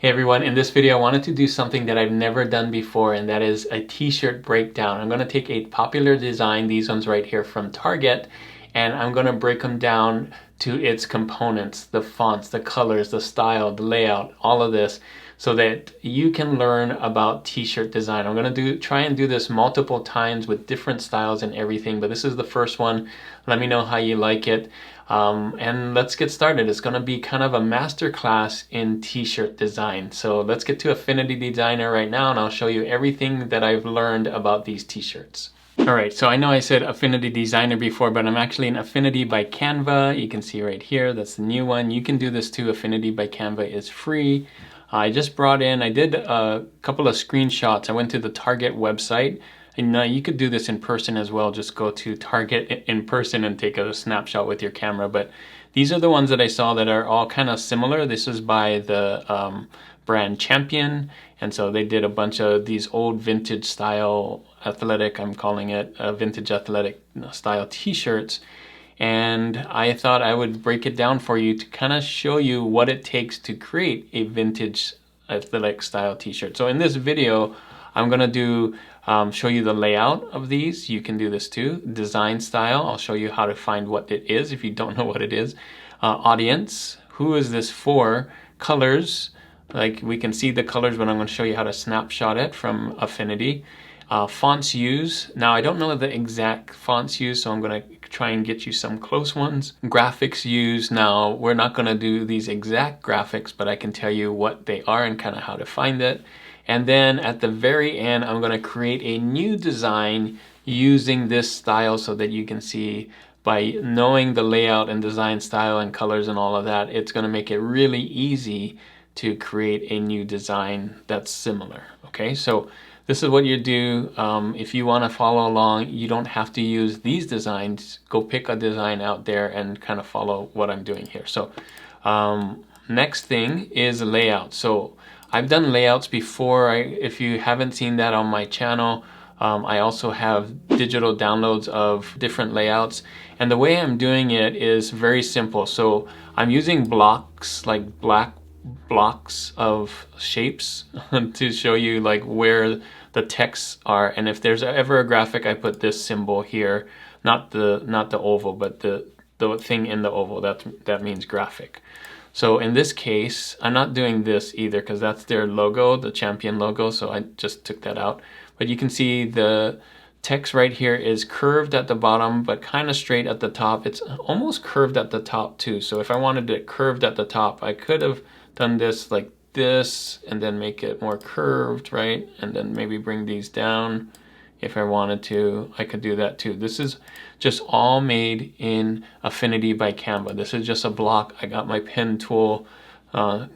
Hey everyone, in this video I wanted to do something that I've never done before, and that is a t-shirt breakdown. I'm going to take a popular design, these ones right here from Target, and I'm going to break them down to its components, the fonts, the colors, the style, the layout, all of this, so that you can learn about t-shirt design. I'm going to try and do this multiple times with different styles and everything, but this is the first one. Let me know how you like it. And let's get started. It's going to be kind of a master class in t-shirt design. So let's get to Affinity Designer right now, and I'll show you everything that I've learned about these t-shirts. Alright, so I know I said Affinity Designer before, but I'm actually in Affinity by Canva. You can see right here, that's the new one. You can do this too. Affinity by Canva is free. I just brought in, I did a couple of screenshots. I went to the Target website. And you could do this in person as well. Just go to Target in person and take a snapshot with your camera. But these are the ones that I saw that are all kind of similar. This is by the brand Champion. And so they did a bunch of these old vintage style athletic, I'm calling it, vintage athletic style t-shirts. And I thought I would break it down for you to kind of show you what it takes to create a vintage athletic style t-shirt. So in this video, I'm going to show you the layout of these. You can do this too. Design style, I'll show you how to find what it is if you don't know what it is. Audience, who is this for? Colors, like we can see the colors, but I'm going to show you how to snapshot it from Affinity. Fonts used. Now I don't know the exact fonts used, so I'm going to try and get you some close ones. Graphics used. Now we're not going to do these exact graphics, but I can tell you what they are and kind of how to find it. And then at the very end, I'm going to create a new design using this style so that you can see by knowing the layout and design style and colors and all of that, it's going to make it really easy to create a new design that's similar. Okay, so this is what you do. If you want to follow along, you don't have to use these designs. Go pick a design out there and kind of follow what I'm doing here. So next thing is layout. So I've done layouts before. If you haven't seen that on my channel, I also have digital downloads of different layouts. And the way I'm doing it is very simple. So I'm using blocks, like black blocks of shapes to show you like where the texts are. And if there's ever a graphic, I put this symbol here, not the oval, but the thing in the oval. That means graphic. So in this case, I'm not doing this either because that's their logo, the Champion logo, so I just took that out. But you can see the text right here is curved at the bottom, but kind of straight at the top. It's almost curved at the top too. So if I wanted it curved at the top, I could have done this like this and then make it more curved, right? And then maybe bring these down. If I wanted to, I could do that too. This is just all made in Affinity by Canva. This is just a block. I got my pen tool,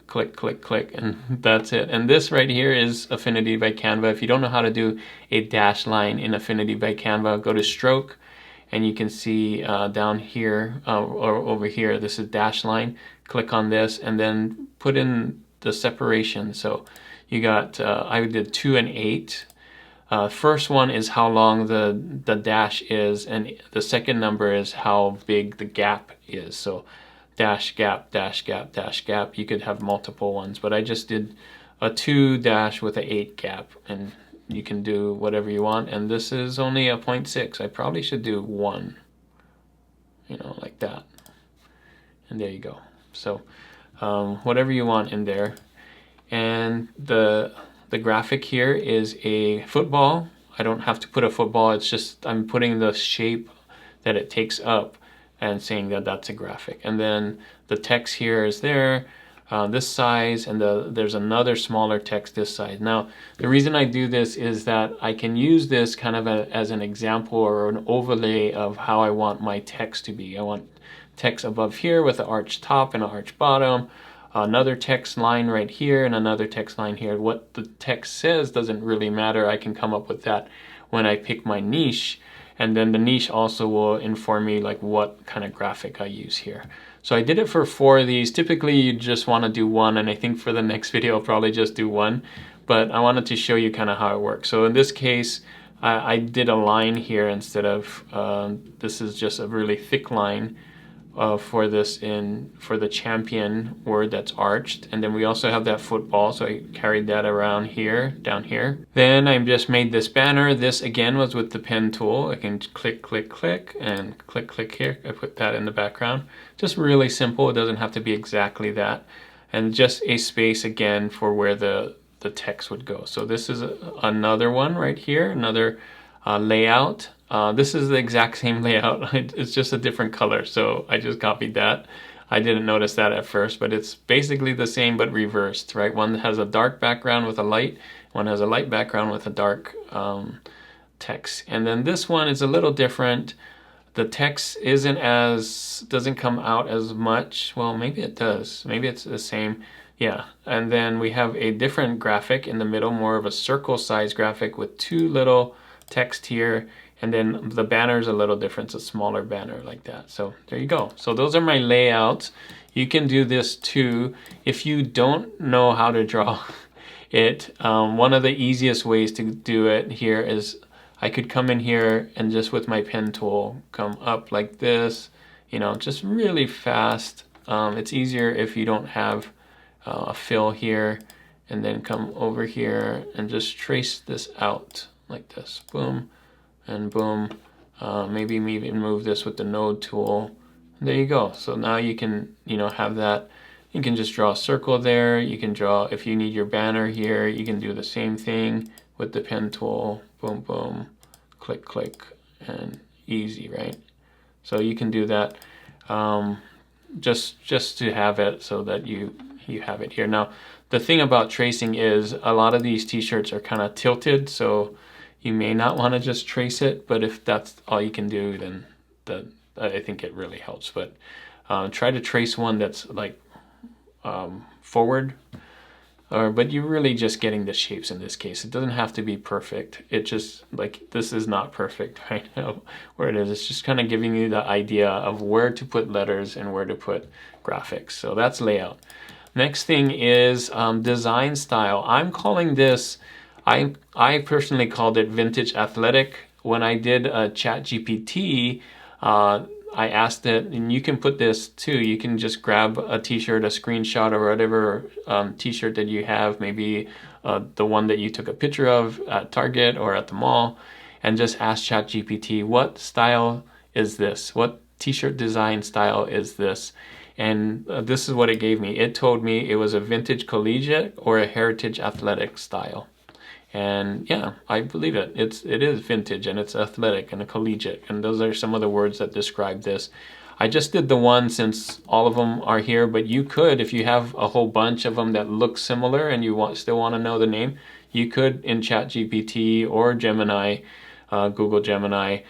click, click, click, and that's it. And this right here is Affinity by Canva. If you don't know how to do a dash line in Affinity by Canva, go to Stroke, and you can see down here or over here, this is dash line. Click on this and then put in the separation. So you got, I did 2 and 8. First one is how long the dash is, and the second number is how big the gap is. So dash gap, dash gap, dash gap. You could have multiple ones, but I just did a 2 dash with an 8 gap, and you can do whatever you want. And this is only a 0.6. I probably should do 1, you know, like that. And there you go. So whatever you want in there. And the graphic here is a football. I don't have to put a football. It's just I'm putting the shape that it takes up and saying that that's a graphic. And then the text here is there, this size, and there's another smaller text this size. Now, the reason I do this is that I can use this kind of as an example or an overlay of how I want my text to be. I want text above here with an arched top and an arched bottom. Another text line right here and another text line here. What the text says doesn't really matter. I can come up with that when I pick my niche, and then the niche also will inform me like what kind of graphic I use here. So I did it for 4 of these. Typically you just want to do 1, and I think for the next video I'll probably just do 1, but I wanted to show you kind of how it works. So in this case I did a line here instead of this is just a really thick line for the champion word that's arched, and then we also have that football, so I carried that around here, down here. Then I just made this banner. This again was with the pen tool. I can click, click, click, and click, click here. I put that in the background. Just really simple. It doesn't have to be exactly that. And just a space again for where the text would go. So this is another one right here, another layout. This is the exact same layout. It's just a different color, so I just copied that. I didn't notice that at first, but it's basically the same but reversed, right? One has a dark background with a light, one has a light background with a dark text. And then this one is a little different. The text doesn't come out as much. Well, maybe it does. Maybe it's the same. Yeah, and then we have a different graphic in the middle, more of a circle size graphic with two little text here, and then the banner is a little different. It's a smaller banner like that. So there you go. So those are my layouts. You can do this too. If you don't know how to draw it, one of the easiest ways to do it here is I could come in here and just with my pen tool come up like this, you know, just really fast. It's easier if you don't have a fill here, and then come over here and just trace this out like this, boom and boom. Maybe even move this with the node tool. There you go. So now you can, you know, have that. You can just draw a circle there. You can draw, if you need your banner here, you can do the same thing with the pen tool. Boom, boom, click, click, and easy, right? So you can do that just to have it so that you have it here. Now, the thing about tracing is a lot of these t-shirts are kind of tilted, so you may not want to just trace it, but if that's all you can do, then I think it really helps. But try to trace one that's like forward, but you're really just getting the shapes in this case. It doesn't have to be perfect. It just, like, this is not perfect right now where it is. It's just kind of giving you the idea of where to put letters and where to put graphics. So that's layout. Next thing is design style. I'm calling this, I personally called it vintage athletic. When I did ChatGPT, I asked it, and you can put this too. You can just grab a t-shirt, a screenshot, or whatever t-shirt that you have, maybe the one that you took a picture of at Target or at the mall, and just ask ChatGPT, what style is this? What t-shirt design style is this? And this is what it gave me. It told me it was a vintage collegiate or a heritage athletic style. And yeah, I believe it. It is vintage and it's athletic and a collegiate. And those are some of the words that describe this. I just did the one since all of them are here, but you could, if you have a whole bunch of them that look similar and you still want to know the name, you could in ChatGPT or Gemini, Google Gemini,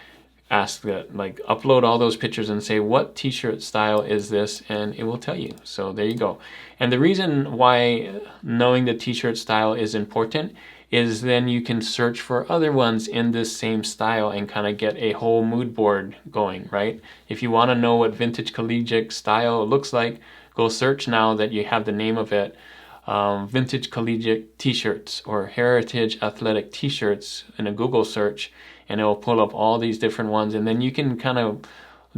ask that, like, upload all those pictures and say, what t-shirt style is this? And it will tell you. So there you go. And the reason why knowing the t-shirt style is important is then you can search for other ones in this same style and kind of get a whole mood board going, right? If you want to know what vintage collegiate style looks like, go search now that you have the name of it. Vintage collegiate t-shirts or heritage athletic t-shirts in a Google search, and it will pull up all these different ones, and then you can kind of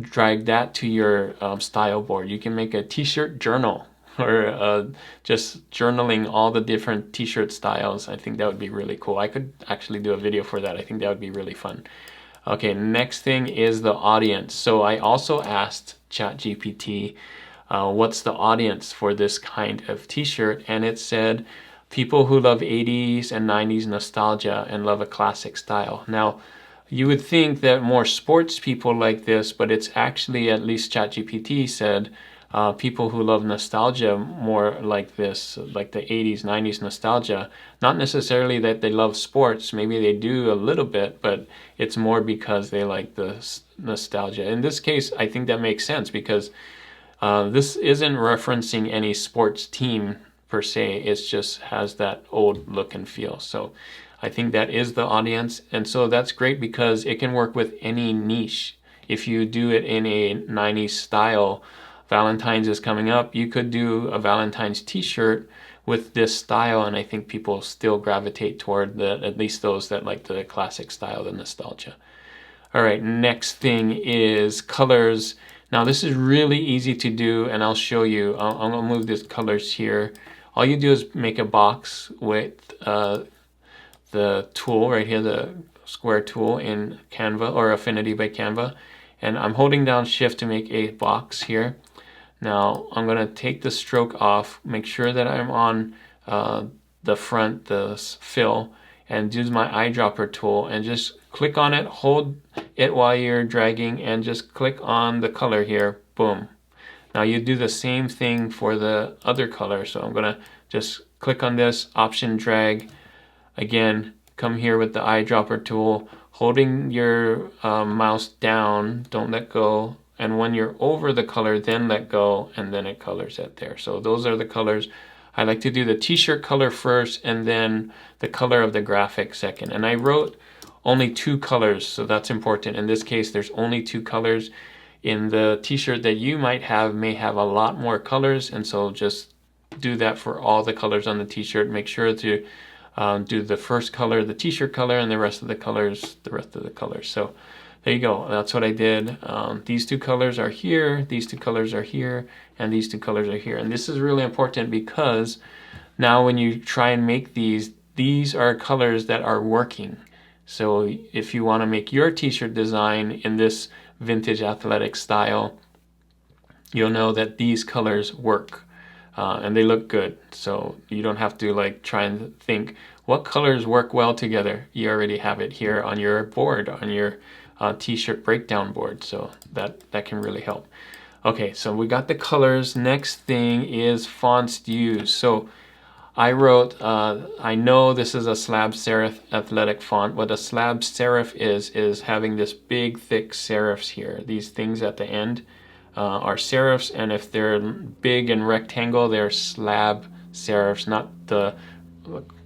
drag that to your style board. You can make a t-shirt journal or just journaling all the different t-shirt styles. I think that would be really cool. I could actually do a video for that. I think that would be really fun. Okay, next thing is the audience. So I also asked ChatGPT, what's the audience for this kind of t-shirt? And it said people who love 80s and 90s nostalgia and love a classic style. Now, you would think that more sports people like this, but it's actually, at least ChatGPT said, people who love nostalgia more like this, like the 80s, 90s nostalgia. Not necessarily that they love sports, maybe they do a little bit, but it's more because they like the nostalgia. In this case, I think that makes sense because this isn't referencing any sports team per se, it just has that old look and feel. So I think that is the audience, and so that's great because it can work with any niche. If you do it in a 90s style, Valentine's is coming up, you could do a Valentine's t-shirt with this style, and I think people still gravitate toward at least those that like the classic style, the nostalgia. All right, next thing is colors. Now this is really easy to do, and I'll show you. I'm gonna move these colors here. All you do is make a box with the tool right here, the square tool in Canva or Affinity by Canva, and I'm holding down Shift to make a box here. Now I'm gonna take the stroke off, make sure that I'm on the front, the fill, and use my eyedropper tool and just click on it, hold it while you're dragging, and just click on the color here, boom. Now you do the same thing for the other color, so I'm gonna just click on this, option drag, again, come here with the eyedropper tool, holding your mouse down, don't let go, and when you're over the color, then let go, and then it colors it there. So those are the colors. I like to do the t-shirt color first, and then the color of the graphic second. And I wrote only 2 colors, so that's important. In this case, there's only 2 colors. In the t-shirt that you might have may have a lot more colors, and so just do that for all the colors on the t-shirt. Make sure to do the first color, the t-shirt color, and the rest of the colors, So there you go. That's what I did. These 2 colors are here, these 2 colors are here, and these 2 colors are here. And this is really important because now when you try and make these are colors that are working. So if you want to make your t-shirt design in this vintage athletic style, you'll know that these colors work. And they look good, so you don't have to like try and think what colors work well together. You already have it here on your board, on your t-shirt breakdown board, so that can really help. Okay, so we got the colors. Next thing is fonts used. So I wrote, I know this is a slab serif athletic font. What a slab serif is having this big thick serifs here, these things at the end. Are serifs, and if they're big and rectangle, they're slab serifs, not the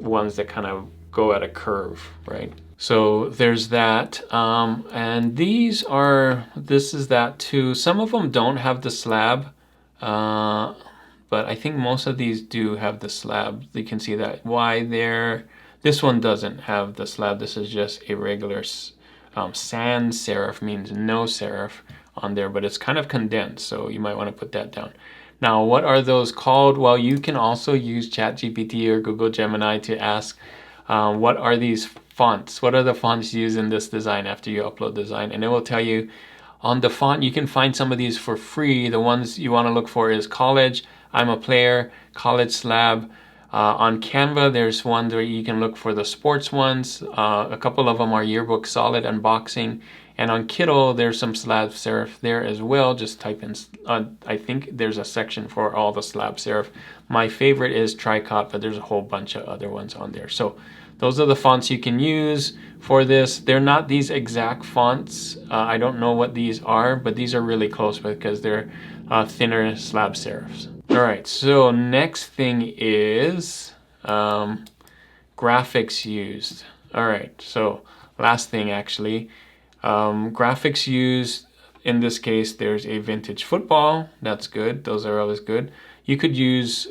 ones that kind of go at a curve, right? So there's that, and this is that too. Some of them don't have the slab, but I think most of these do have the slab. You can see that why this one doesn't have the slab. This is just a regular sans serif, means no serif on there, but it's kind of condensed, so you might want to put that down. Now, what are those called? Well, you can also use ChatGPT or Google Gemini to ask, what are these fonts? What are the fonts used in this design after you upload design? And it will tell you on the font. You can find some of these for free. The ones you want to look for is College, I'm a Player, College Slab. On Canva, there's one where you can look for the sports ones. A couple of them are Yearbook Solid and Boxing. And on Kindle, there's some slab serif there as well. Just type in, I think there's a section for all the slab serif. My favorite is Tricot, but there's a whole bunch of other ones on there. So those are the fonts you can use for this. They're not these exact fonts. I don't know what these are, but these are really close because they're thinner slab serifs. All right, so next thing is graphics used. All right, so last thing actually. Graphics used, in this case, there's a vintage football. That's good. Those are always good. You could use,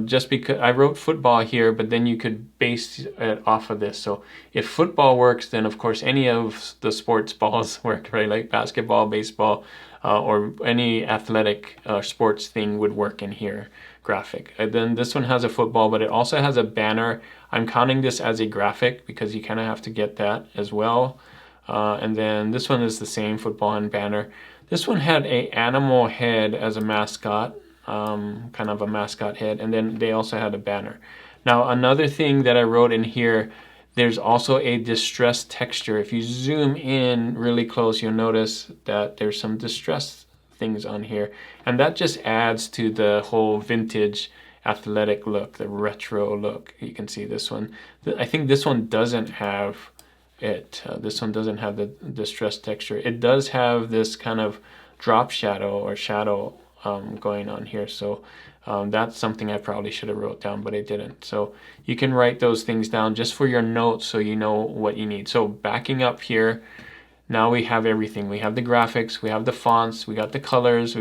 just because I wrote football here, but then you could base it off of this. So if football works, then of course any of the sports balls work, right? Like basketball, baseball, or any athletic sports thing would work in here, graphic. And then this one has a football, but it also has a banner. I'm counting this as a graphic because you kind of have to get that as well. And then this one is the same, football and banner. This one had a animal head as a mascot, kind of a mascot head, and then they also had a banner. Now another thing that I wrote in here, there's also a distressed texture. If you zoom in really close, you'll notice that there's some distressed things on here, and that just adds to the whole vintage athletic look, the retro look. You can see this one. I think this one doesn't have it. This one doesn't have the distressed texture. It does have this kind of drop shadow or shadow going on here. So that's something I probably should have wrote down, but I didn't. So you can write those things down just for your notes so you know what you need. So backing up here, now we have everything. We have the graphics, we have the fonts, we got the colors,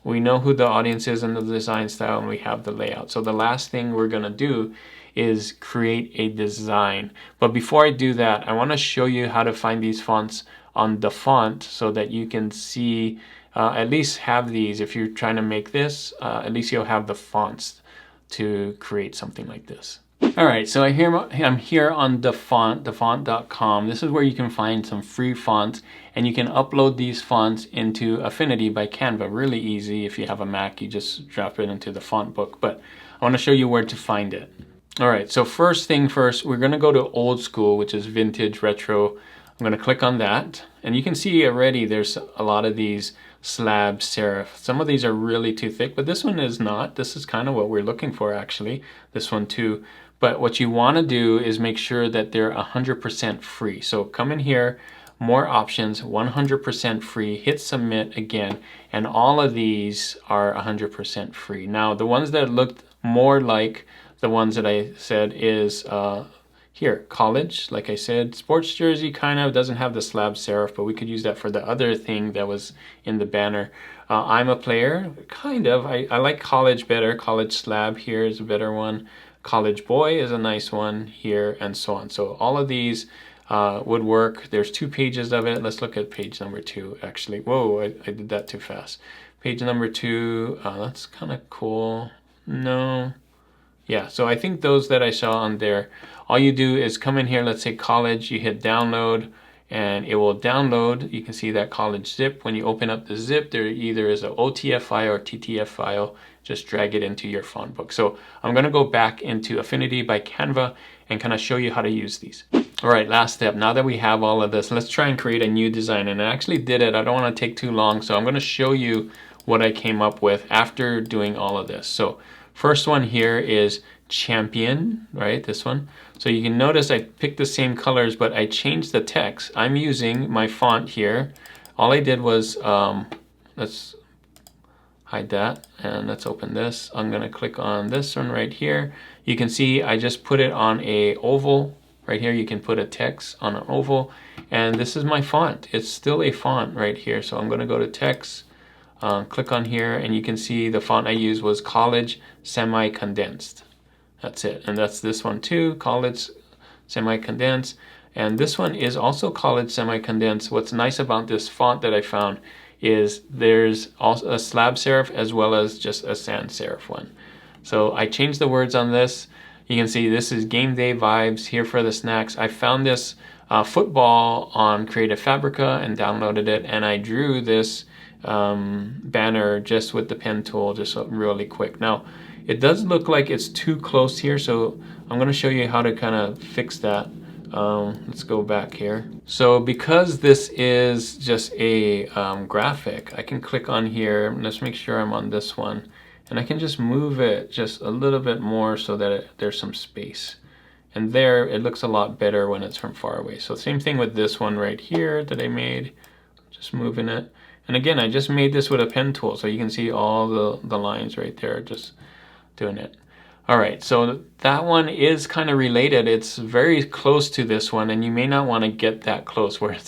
we know who the audience is and the design style, and we have the layout. So the last thing we're gonna do is create a design. But before I do that, I want to show you how to find these fonts on the font so that you can see at least have these. If you're trying to make this, at least you'll have the fonts to create something like this. All right, so I'm here on thefont.com. This is where you can find some free fonts, and you can upload these fonts into Affinity by Canva. Really easy. If you have a Mac, you just drop it into the font book, but I want to show you where to find it. All right, so first thing first, we're going to go to old school, which is vintage, retro. I'm going to click on that, and you can see already there's a lot of these slab serif. Some of these are really too thick, but this one is not. This is kind of what we're looking for, actually. This one too. But what you want to do is make sure that they're 100% free. So come in here, more options, 100% free, hit submit again, and all of these are 100% free. Now, the ones that looked more like the ones that I said is here, college, like I said, sports jersey kind of doesn't have the slab serif, but we could use that for the other thing that was in the banner. I'm a player, kind of. I like college better. College slab here is a better one. College boy is a nice one here, and so on. So all of these would work. There's 2 pages of it. Let's look at page number 2, actually. Whoa, I did that too fast. Page number 2, that's kind of cool. No. Yeah, so I think those that I saw on there, all you do is come in here, let's say college, you hit download, and it will download. You can see that college zip. When you open up the zip, there either is a OTF file or TTF file. Just drag it into your font book. So I'm gonna go back into Affinity by Canva and kind of show you how to use these. All right, last step. Now that we have all of this, let's try and create a new design. And I actually did it. I don't want to take too long, so I'm gonna show you what I came up with after doing all of this. So first one here is champion, right? This one. So you can notice I picked the same colors, but I changed the text. I'm using my font here. All I did was, let's hide that, and let's open this. I'm gonna click on this one right here. You can see I just put it on a oval. Right here you can put a text on an oval, and this is my font. It's still a font right here. So I'm gonna go to text, click on here, and you can see the font I used was college semi-condensed. That's it, and that's this one too, college semi-condensed. And this one is also college semi-condensed. What's nice about this font that I found is there's also a slab serif as well as just a sans serif one. So I changed the words on this. You can see this is game day vibes, here for the snacks. I found this football on Creative Fabrica and downloaded it, and I drew this banner just with the pen tool, just really quick. Now, it does look like it's too close here, so I'm gonna show you how to kind of fix that. Let's go back here. So because this is just a graphic, I can click on here. Let's make sure I'm on this one. And I can just move it just a little bit more so that there's some space. And there, it looks a lot better when it's from far away. So same thing with this one right here that I made. Just moving it. And again, I just made this with a pen tool, so you can see all the lines right there, just doing it. All right, so that one is kind of related. It's very close to this one, and you may not want to get that close where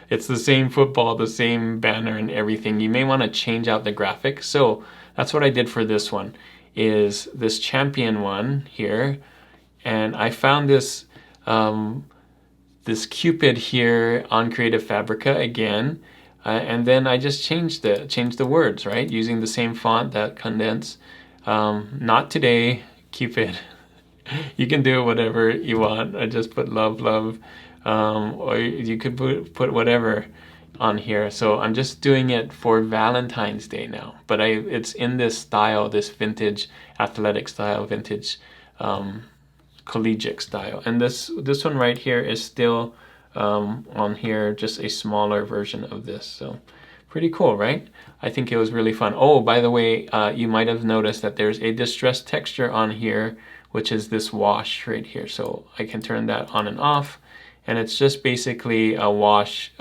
it's the same football, the same banner and everything. You may want to change out the graphic. So that's what I did for this one, is this champion one here. And I found this, this Cupid here on Creative Fabrica again. And then I just changed the words, right? Using the same font, that condense. Not today, Cupid. You can do whatever you want. I just put love, love, or you could put whatever on here. So I'm just doing it for Valentine's Day now. But it's in this style, this vintage athletic style, vintage collegiate style. And this one right here is still on here, just a smaller version of this. So pretty cool, right? I think it was really fun. Oh, by the way, you might have noticed that there's a distressed texture on here, which is this wash right here. So I can turn that on and off. And it's just basically a wash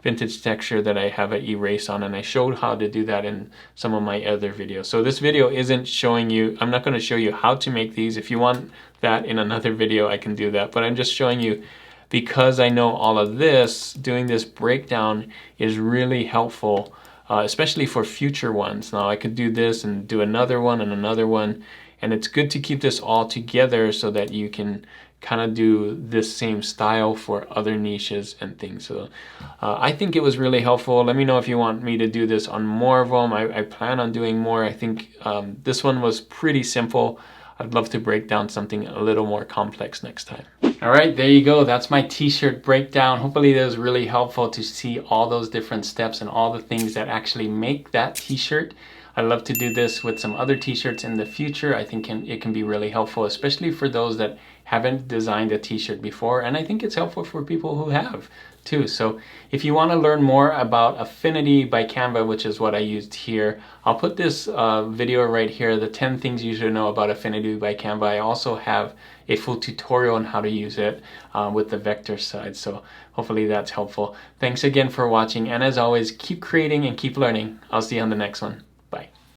vintage texture that I have an erase on. And I showed how to do that in some of my other videos. So this video isn't showing you, I'm not going to show you how to make these. If you want that in another video, I can do that. But I'm just showing you, because I know all of this, doing this breakdown is really helpful, especially for future ones. Now I could do this and do another one and another one, And it's good to keep this all together so that you can kind of do this same style for other niches and things. So I think it was really helpful. Let me know if you want me to do this on more of them. I plan on doing more. I think this one was pretty simple. I'd love to break down something a little more complex next time. All right, there you go. That's my t-shirt breakdown. Hopefully that was really helpful to see all those different steps and all the things that actually make that t-shirt. I'd love to do this with some other t-shirts in the future. I think it can be really helpful, especially for those that haven't designed a t-shirt before. And I think it's helpful for people who have too. So if you want to learn more about Affinity by Canva, which is what I used here, I'll put this video right here, the 10 things you should know about Affinity by Canva. I also have a full tutorial on how to use it with the vector side. So hopefully that's helpful. Thanks again for watching. And as always, keep creating and keep learning. I'll see you on the next one.